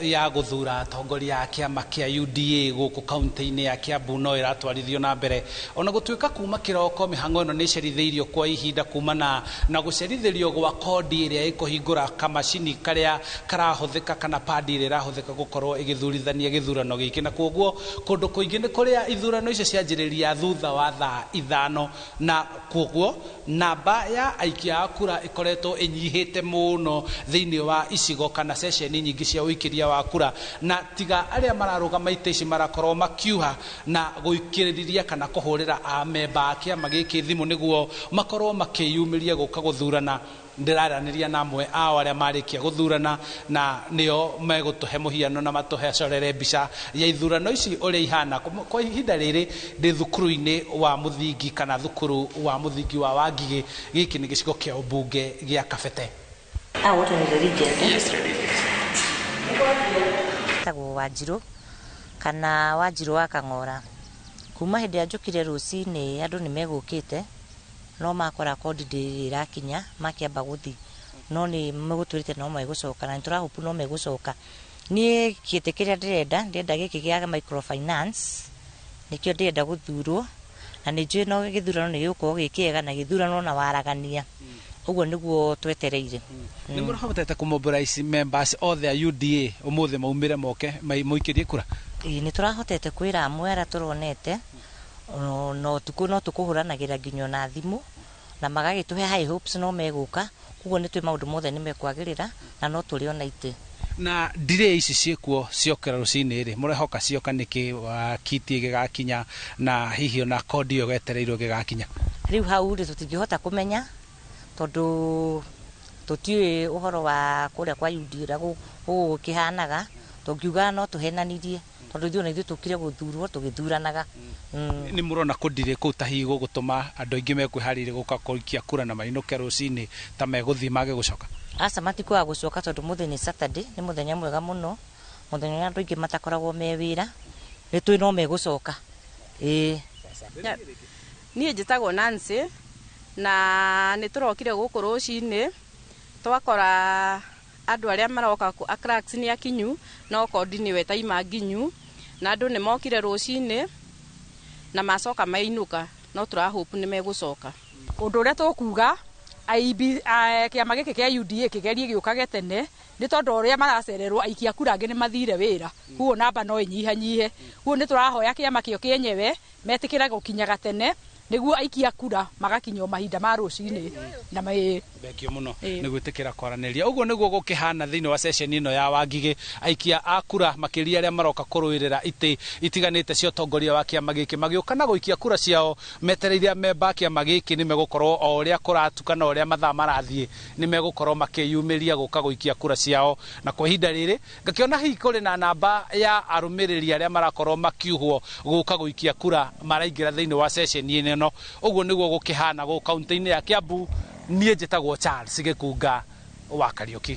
ya guthura atongoria a kiama kia UDA guku kaunti-ini ya Kiambu no iratwarithio na mbere ona gutuika kuma kiroko mihango ino ni cerithiirio kwa ihinda kumana na gucerithirio gwa kodi iria ikuhingura kamacini karia karahuthika kana padi iria irahuthika gukorwo igithurithania githurano giki na koguo kundu kuingi ni kuria ithurano icio cianjiriria thutha wa thaa 5 na koguo namba ya aikia a kura ikoretwo inyihite muno thiini wa icigo kana session nyingi cia uikiria wa kura na tiga aria mararugama ite ici marakorwo makiuha na guikiriria kana kuhurira a memba a kiama giki thimu niguo makorwo makiyumiria guka guthurana ndiraraniria na amwe ao aria marikia guthurana na nio megutuhe muhiano na matuhe corere mbica ya ithurano ici uria ihana kwa ihinda riri ndi thukuru-ini wa muthingi kana thukuru wa muthingi wa Wangigi giki ni gicigo kia ubunge gia Kabete. What is the region? Yes, ready. Tago Wanjiru kana Wanjiru wa Kang'ora kuma hindi njukire rucini andu ni megukite no makora kodi irakinya makiamba guthi no ni megutwirite no megucoka na turahupu no megucoka ni kiete kiria ndirenda giki gia microfinance nikio ndirenda guthurwo na ni njui no githurano ni gikuo gikiega na githurano na waragania uguo niguo twetereire. Ni murahotete kumobilize members othe a UDA umuthi maumire moke muikirie kura? Ni turahotete kwira amwe ara turonete no tuku no tukuhuranagira nginyo na thimu na magagituhe high hopes no meguka kuguo ni twi maundu mothe ni mekwagirira na no turiona ite na delay ici ciekuo ciokera rucini ri murehoka cioka niki kiti gigakinya na hihi na kodi yo getereirwo gigakinya riu hau ri tutingihota kumenya tondu tutiwe uhoro wa kuria kwa UDA gukihanaga tungiuga no tuhenanirie tondu ithuĩ ithuĩ tukire guthurwo tugithuranaga. Ni murona kudire ku tahi gugutuma andu aingi mekwihariire guka kurikia kura na mainuke rucini ta meguthi mage gucoka? Asa matikwa gucoka tondu muthenya ni Saturday ni muthenya mwega muno muthenya andu aingi matakoragwo me wira ni twi no megucoka. Niĩ njĩtagwo Nancy na nĩ turokire guku rucini twakora andu aria maroka a cracks ni akinyu no kodi ni wetaima nginyu na andu ni mokire rucini na macoka mainuka no turahope ni megucoka. Undu uria tukuga kiama giki kia UDA kigerie giukage tene ni tondu uria maracererwo aikia kura angi ni mathire wira kuo namba no inyihanyihe kuo ni turahoya kiama kio kienyewe metikira gukinyaga tene niguo aikia kura magakinywo mahinda ma rucini na thengio muno ni gwitikira kwaraniria uguo niguo gukihana thiini wa session ino ya Wangigi aikia a kura makiria aria maroka kuruirira ite itiganite cio tongoria wa kiama giki magiuka na guikia kura ciao metereiria memba kiama giki ni megukorwo o uria kuratukana uria mathaa marathie ni megukorwo makiyumiria guka guikia kura ciao na kwa ihinda riri ngakiona hihi kuri na namba ya arumiriri aria marakorwo makiuhwo guka guikia kura maraingira thiini wa session ino uguo niguo gukihana gu kaunti-ini ya Kiambu. Niĩ njĩtagwo Charles Gikunga wa Kariuki.